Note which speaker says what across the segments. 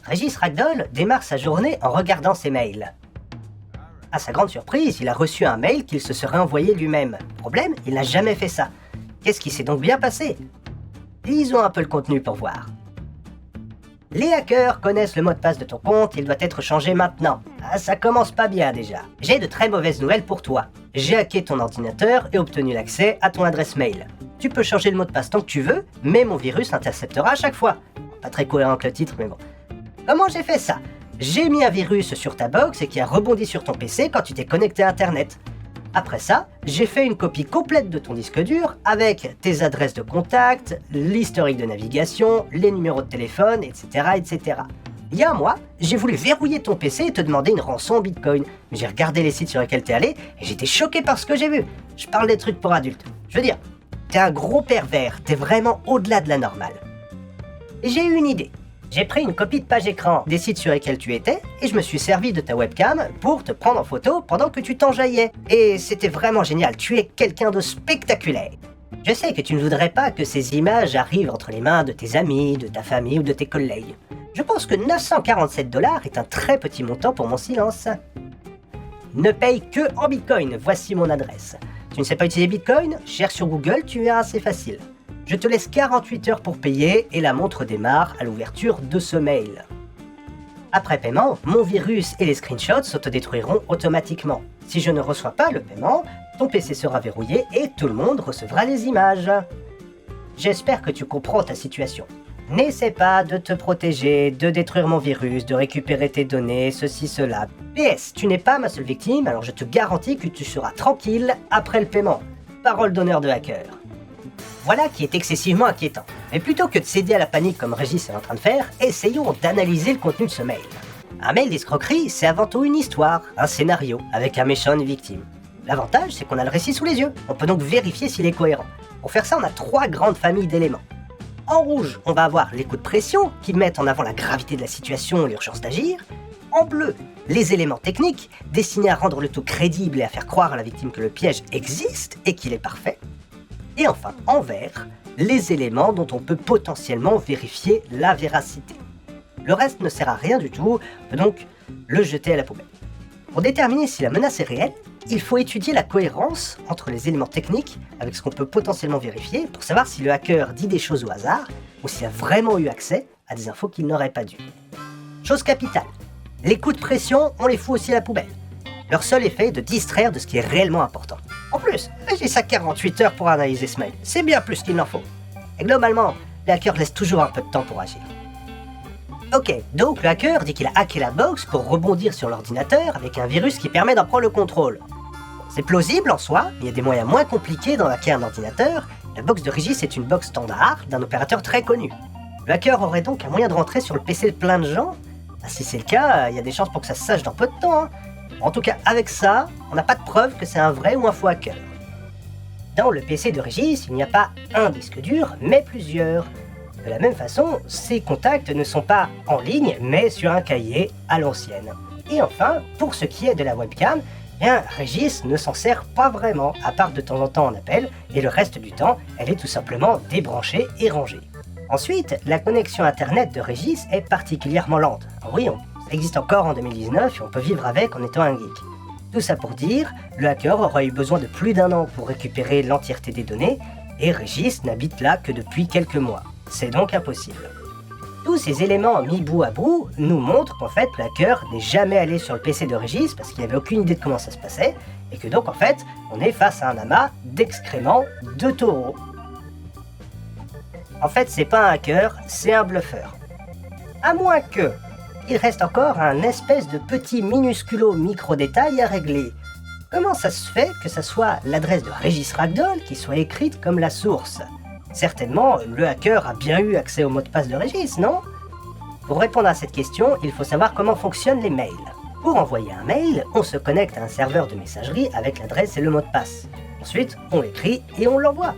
Speaker 1: Régis Ragdoll démarre sa journée en regardant ses mails. À sa grande surprise, il a reçu un mail qu'il se serait envoyé lui-même. Problème, il n'a jamais fait ça. Qu'est-ce qui s'est donc bien passé? Lisons un peu le contenu pour voir. Les hackers connaissent le mot de passe de ton compte, il doit être changé maintenant. Ah, ça commence pas bien déjà. J'ai de très mauvaises nouvelles pour toi. J'ai hacké ton ordinateur et obtenu l'accès à ton adresse mail. Tu peux changer le mot de passe tant que tu veux, mais mon virus l'interceptera à chaque fois. Pas très cohérent que le titre, mais bon. Comment j'ai fait ça? J'ai mis un virus sur ta box et qui a rebondi sur ton PC quand tu t'es connecté à Internet. Après ça, j'ai fait une copie complète de ton disque dur avec tes adresses de contact, l'historique de navigation, les numéros de téléphone, etc. etc. Il y a un mois, j'ai voulu verrouiller ton PC et te demander une rançon en Bitcoin. Mais j'ai regardé les sites sur lesquels t'es allé et j'étais choqué par ce que j'ai vu. Je parle des trucs pour adultes. Je veux dire, t'es un gros pervers, t'es vraiment au-delà de la normale. Et j'ai eu une idée. J'ai pris une copie de page écran des sites sur lesquels tu étais et je me suis servi de ta webcam pour te prendre en photo pendant que tu t'enjaillais. Et c'était vraiment génial, tu es quelqu'un de spectaculaire. Je sais que tu ne voudrais pas que ces images arrivent entre les mains de tes amis, de ta famille ou de tes collègues. Je pense que 947 $ est un très petit montant pour mon silence. Ne paye que en Bitcoin, voici mon adresse. Tu ne sais pas utiliser Bitcoin? Cherche sur Google, tu verras, c'est facile. Je te laisse 48 heures pour payer et la montre démarre à l'ouverture de ce mail. Après paiement, mon virus et les screenshots s'autodétruiront automatiquement. Si je ne reçois pas le paiement, ton PC sera verrouillé et tout le monde recevra les images. J'espère que tu comprends ta situation. N'essaie pas de te protéger, de détruire mon virus, de récupérer tes données, ceci, cela. PS, tu n'es pas ma seule victime, alors je te garantis que tu seras tranquille après le paiement. Parole d'honneur de hacker. Voilà qui est excessivement inquiétant. Mais plutôt que de céder à la panique comme Régis est en train de faire, essayons d'analyser le contenu de ce mail. Un mail d'escroquerie, c'est avant tout une histoire, un scénario, avec un méchant et une victime. L'avantage, c'est qu'on a le récit sous les yeux. On peut donc vérifier s'il est cohérent. Pour faire ça, on a 3 grandes familles d'éléments. En rouge, on va avoir les coups de pression, qui mettent en avant la gravité de la situation et l'urgence d'agir. En bleu, les éléments techniques, destinés à rendre le tout crédible et à faire croire à la victime que le piège existe et qu'il est parfait. Et enfin, en vert, les éléments dont on peut potentiellement vérifier la véracité. Le reste ne sert à rien du tout, on peut donc le jeter à la poubelle. Pour déterminer si la menace est réelle, il faut étudier la cohérence entre les éléments techniques avec ce qu'on peut potentiellement vérifier pour savoir si le hacker dit des choses au hasard ou s'il a vraiment eu accès à des infos qu'il n'aurait pas dû. Chose capitale, les coups de pression, on les fout aussi à la poubelle. Leur seul effet est de distraire de ce qui est réellement important. En plus, j'ai ça 48 heures pour analyser ce mail. C'est bien plus qu'il n'en faut. Et globalement, le hacker laisse toujours un peu de temps pour agir. Ok, donc le hacker dit qu'il a hacké la box pour rebondir sur l'ordinateur avec un virus qui permet d'en prendre le contrôle. C'est plausible en soi, mais il y a des moyens moins compliqués d'en hacker un ordinateur. La box de Régis est une box standard d'un opérateur très connu. Le hacker aurait donc un moyen de rentrer sur le PC de plein de gens. Si c'est le cas, il y a des chances pour que ça se sache dans peu de temps. En tout cas, avec ça, on n'a pas de preuve que c'est un vrai ou un faux hacker. Dans le PC de Régis, il n'y a pas un disque dur, mais plusieurs. De la même façon, ces contacts ne sont pas en ligne, mais sur un cahier à l'ancienne. Et enfin, pour ce qui est de la webcam, Régis ne s'en sert pas vraiment, à part de temps en temps en appel, et le reste du temps, elle est tout simplement débranchée et rangée. Ensuite, la connexion internet de Régis est particulièrement lente. Oui, ça existe encore en 2019 et on peut vivre avec en étant un geek. Tout ça pour dire, le hacker aura eu besoin de plus d'1 an pour récupérer l'entièreté des données, et Régis n'habite là que depuis quelques mois. C'est donc impossible. Tous ces éléments mis bout à bout nous montrent qu'en fait le hacker n'est jamais allé sur le PC de Régis parce qu'il n'avait aucune idée de comment ça se passait, et que donc en fait on est face à un amas d'excréments de taureaux. En fait c'est pas un hacker, c'est un bluffeur. À moins que il reste encore un espèce de petit minusculo micro-détail à régler. Comment ça se fait que ça soit l'adresse de Régis Ragdoll qui soit écrite comme la source? Certainement, le hacker a bien eu accès au mot de passe de Régis, non? Pour répondre à cette question, il faut savoir comment fonctionnent les mails. Pour envoyer un mail, on se connecte à un serveur de messagerie avec l'adresse et le mot de passe. Ensuite, on l'écrit et on l'envoie.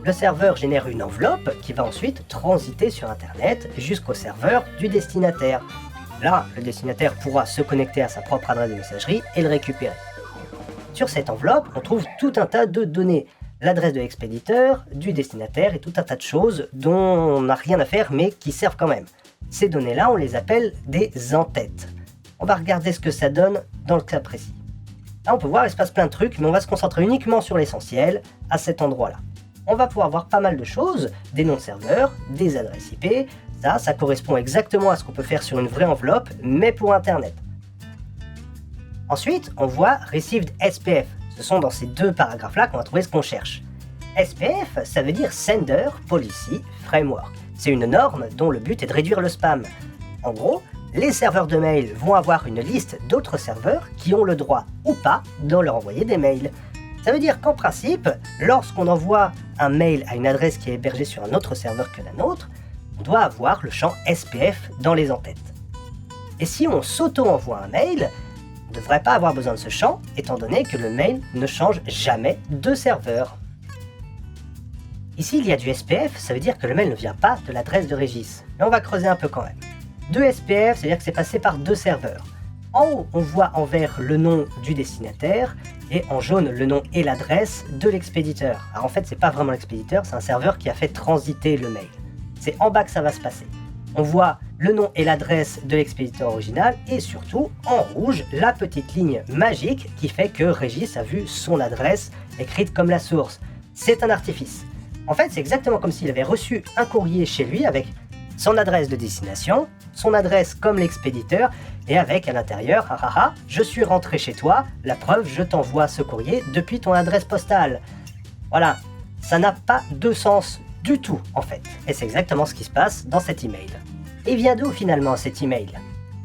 Speaker 1: Le serveur génère une enveloppe qui va ensuite transiter sur Internet jusqu'au serveur du destinataire. Là, le destinataire pourra se connecter à sa propre adresse de messagerie et le récupérer. Sur cette enveloppe, on trouve tout un tas de données. L'adresse de l'expéditeur, du destinataire et tout un tas de choses dont on n'a rien à faire mais qui servent quand même. Ces données-là, on les appelle des entêtes. On va regarder ce que ça donne dans le cas précis. Là, on peut voir, il se passe plein de trucs, mais on va se concentrer uniquement sur l'essentiel, à cet endroit-là. On va pouvoir voir pas mal de choses, des noms de serveurs, des adresses IP, ça correspond exactement à ce qu'on peut faire sur une vraie enveloppe, mais pour Internet. Ensuite, on voit Received SPF. Ce sont dans ces deux paragraphes-là qu'on va trouver ce qu'on cherche. SPF, ça veut dire Sender Policy Framework. C'est une norme dont le but est de réduire le spam. En gros, les serveurs de mail vont avoir une liste d'autres serveurs qui ont le droit ou pas de leur envoyer des mails. Ça veut dire qu'en principe, lorsqu'on envoie un mail à une adresse qui est hébergée sur un autre serveur que la nôtre, on doit avoir le champ SPF dans les entêtes. Et si on s'auto-envoie un mail, on ne devrait pas avoir besoin de ce champ, étant donné que le mail ne change jamais de serveur. Ici, il y a du SPF, ça veut dire que le mail ne vient pas de l'adresse de Régis. Mais on va creuser un peu quand même. 2 SPF, ça veut dire que c'est passé par 2 serveurs. En haut, on voit en vert le nom du destinataire, et en jaune, le nom et l'adresse de l'expéditeur. Alors en fait, c'est pas vraiment l'expéditeur, c'est un serveur qui a fait transiter le mail. C'est en bas que ça va se passer. On voit le nom et l'adresse de l'expéditeur original, et surtout, en rouge, la petite ligne magique qui fait que Régis a vu son adresse écrite comme la source. C'est un artifice. En fait, c'est exactement comme s'il avait reçu un courrier chez lui avec son adresse de destination, son adresse comme l'expéditeur, et avec à l'intérieur, je suis rentré chez toi, la preuve, je t'envoie ce courrier depuis ton adresse postale. Voilà, ça n'a pas de sens du tout en fait, et c'est exactement ce qui se passe dans cet email. Et vient d'où finalement cet email?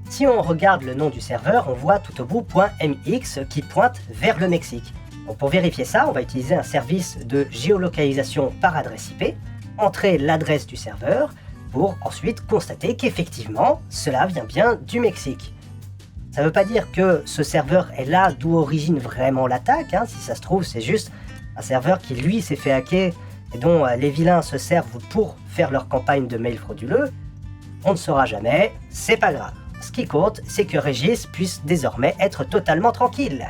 Speaker 1: Si on regarde le nom du serveur, on voit tout au bout .mx qui pointe vers le Mexique. Donc pour vérifier ça, on va utiliser un service de géolocalisation par adresse IP, entrer l'adresse du serveur, pour ensuite constater qu'effectivement, cela vient bien du Mexique. Ça ne veut pas dire que ce serveur est là d'où origine vraiment l'attaque, si ça se trouve c'est juste un serveur qui lui s'est fait hacker et dont les vilains se servent pour faire leur campagne de mails frauduleux. On ne saura jamais, c'est pas grave. Ce qui compte, c'est que Régis puisse désormais être totalement tranquille.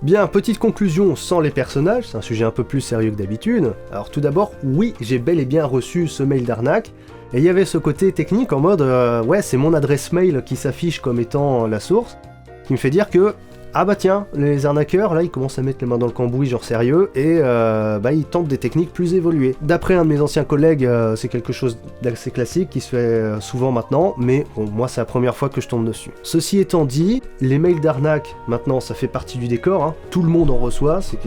Speaker 2: Bien, petite conclusion sans les personnages, c'est un sujet un peu plus sérieux que d'habitude. Alors tout d'abord, oui, j'ai bel et bien reçu ce mail d'arnaque, et il y avait ce côté technique en mode, ouais, c'est mon adresse mail qui s'affiche comme étant la source, qui me fait dire que, ah bah tiens, les arnaqueurs, là, ils commencent à mettre les mains dans le cambouis, genre sérieux, et ils tentent des techniques plus évoluées. D'après un de mes anciens collègues, c'est quelque chose d'assez classique, qui se fait souvent maintenant, mais bon, moi, c'est la première fois que je tombe dessus. Ceci étant dit, les mails d'arnaque, maintenant, ça fait partie du décor, tout le monde en reçoit, c'est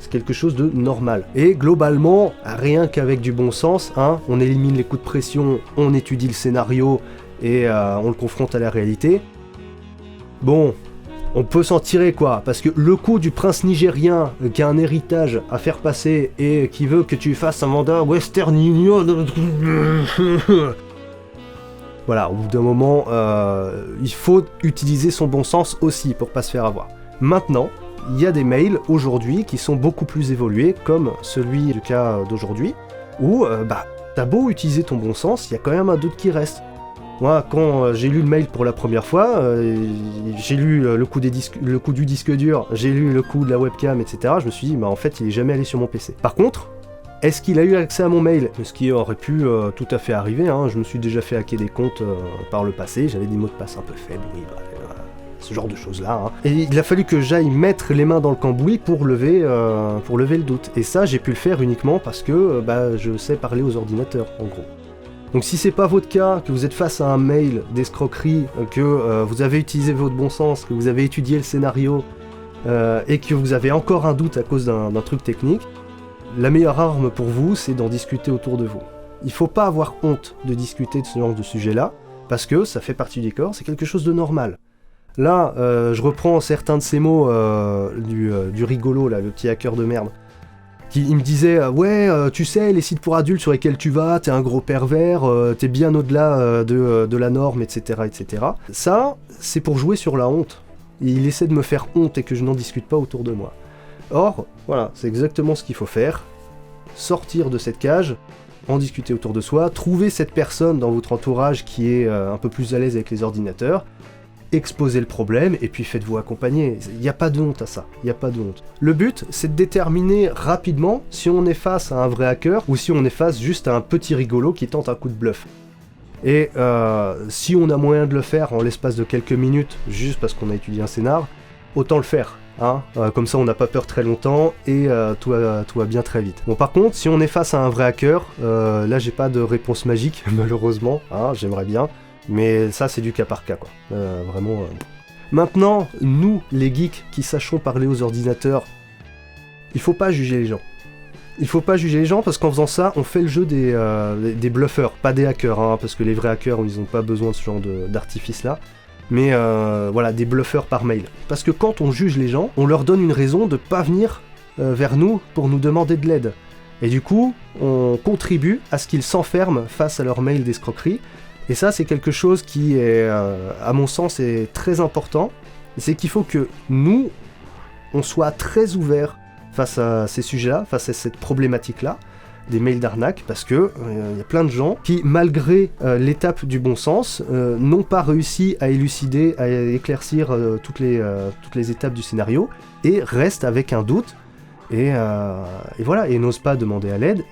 Speaker 2: quelque chose de normal. Et globalement, rien qu'avec du bon sens, on élimine les coups de pression, on étudie le scénario, et on le confronte à la réalité. Bon... on peut s'en tirer quoi, parce que le coup du prince nigérien qui a un héritage à faire passer et qui veut que tu fasses un mandat Western Union... voilà, au bout d'un moment, il faut utiliser son bon sens aussi pour pas se faire avoir. Maintenant, il y a des mails aujourd'hui qui sont beaucoup plus évolués, comme celui du cas d'aujourd'hui, où t'as beau utiliser ton bon sens, il y a quand même un doute qui reste. Moi, quand j'ai lu le mail pour la première fois, j'ai lu le coup du disque dur, j'ai lu le coup de la webcam, etc. Je me suis dit, en fait, il est jamais allé sur mon PC. Par contre, est-ce qu'il a eu accès à mon mail? Ce qui aurait pu tout à fait arriver, je me suis déjà fait hacker des comptes par le passé, j'avais des mots de passe un peu faibles, oui, ce genre de choses-là. Et il a fallu que j'aille mettre les mains dans le cambouis pour lever le doute. Et ça, j'ai pu le faire uniquement parce que je sais parler aux ordinateurs, en gros. Donc si c'est pas votre cas, que vous êtes face à un mail d'escroquerie, que vous avez utilisé votre bon sens, que vous avez étudié le scénario, et que vous avez encore un doute à cause d'un truc technique, la meilleure arme pour vous, c'est d'en discuter autour de vous. Il faut pas avoir honte de discuter de ce genre de sujet-là, parce que ça fait partie du décor, c'est quelque chose de normal. Là, je reprends certains de ces mots du rigolo, là, le petit hacker de merde. Il me disait tu sais, les sites pour adultes sur lesquels tu vas, t'es un gros pervers, t'es bien au-delà de la norme, etc., etc. Ça, c'est pour jouer sur la honte. Et il essaie de me faire honte et que je n'en discute pas autour de moi. Or, voilà, c'est exactement ce qu'il faut faire. Sortir de cette cage, en discuter autour de soi, trouver cette personne dans votre entourage qui est un peu plus à l'aise avec les ordinateurs, exposez le problème et puis faites-vous accompagner. Il n'y a pas de honte à ça, il n'y a pas de honte. Le but, c'est de déterminer rapidement si on est face à un vrai hacker ou si on est face juste à un petit rigolo qui tente un coup de bluff. Et si on a moyen de le faire en l'espace de quelques minutes, juste parce qu'on a étudié un scénar, autant le faire. Hein, comme ça on n'a pas peur très longtemps et tout va bien très vite. Bon, par contre, si on est face à un vrai hacker, là j'ai pas de réponse magique malheureusement, hein, j'aimerais bien, mais ça c'est du cas par cas quoi. Vraiment. Maintenant, nous les geeks qui sachons parler aux ordinateurs, il faut pas juger les gens. Il faut pas juger les gens parce qu'en faisant ça, on fait le jeu des bluffeurs, pas des hackers, hein, parce que les vrais hackers ils ont pas besoin de ce genre d'artifice là. Mais voilà, des bluffeurs par mail. Parce que quand on juge les gens, on leur donne une raison de pas venir vers nous pour nous demander de l'aide. Et du coup, on contribue à ce qu'ils s'enferment face à leur mail d'escroquerie. Et ça, c'est quelque chose qui est, à mon sens, est très important. C'est qu'il faut que nous, on soit très ouverts face à ces sujets-là, face à cette problématique-là, des mails d'arnaque, parce que y a plein de gens qui, malgré l'étape du bon sens, n'ont pas réussi à élucider, à éclaircir toutes les étapes du scénario, et restent avec un doute, et voilà, et n'osent pas demander à l'aide,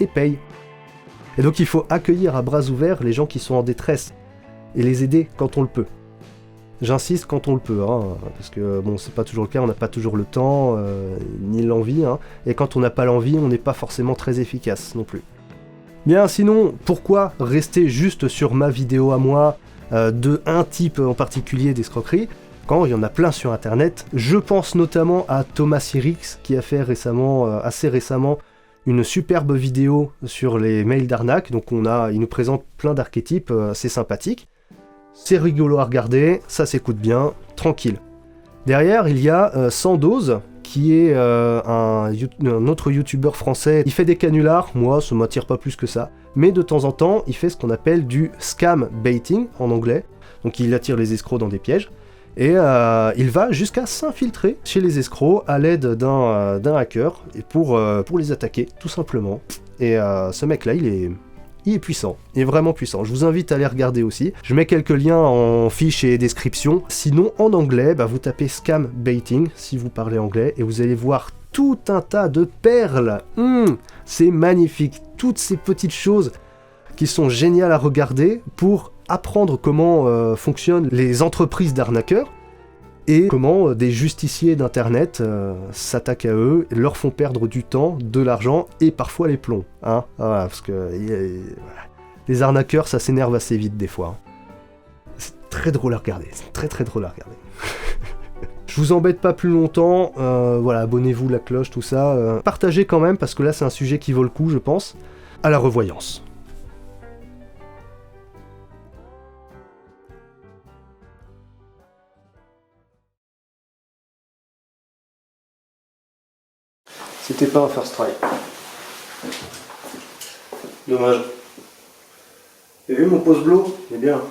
Speaker 2: et payent. Et donc il faut accueillir à bras ouverts les gens qui sont en détresse, et les aider quand on le peut. J'insiste quand on le peut, hein, parce que bon, c'est pas toujours le cas, on n'a pas toujours le temps, ni l'envie, hein, et quand on n'a pas l'envie, on n'est pas forcément très efficace non plus. Bien, sinon, pourquoi rester juste sur ma vidéo à moi, de un type en particulier d'escroquerie, quand il y en a plein sur internet? Je pense notamment à Thomas Sirix, qui a fait assez récemment, une superbe vidéo sur les mails d'arnaque, donc il nous présente plein d'archétypes assez sympathiques. C'est rigolo à regarder, ça s'écoute bien, tranquille. Derrière, il y a Sandoz, qui est un autre youtubeur français. Il fait des canulars, moi ça m'attire pas plus que ça, mais de temps en temps, il fait ce qu'on appelle du scam baiting en anglais. Donc il attire les escrocs dans des pièges, et il va jusqu'à s'infiltrer chez les escrocs à l'aide d'un hacker et pour les attaquer, tout simplement. Et ce mec-là, il est puissant, il est vraiment puissant. Je vous invite à aller regarder aussi. Je mets quelques liens en fiche et description. Sinon, en anglais, vous tapez scam baiting si vous parlez anglais et vous allez voir tout un tas de perles. C'est magnifique. Toutes ces petites choses qui sont géniales à regarder pour apprendre comment fonctionnent les entreprises d'arnaqueurs et comment des justiciers d'internet s'attaquent à eux, leur font perdre du temps, de l'argent et parfois les plombs. Hein, voilà, parce que les arnaqueurs, ça s'énerve assez vite des fois. C'est très drôle à regarder, c'est très très drôle à regarder. Je vous embête pas plus longtemps, voilà, abonnez-vous, la cloche, tout ça. Partagez quand même, parce que là c'est un sujet qui vaut le coup, je pense. À la revoyance. C'était pas un first try. Dommage. Vous avez vu mon pose blow? Il est bien. Hein.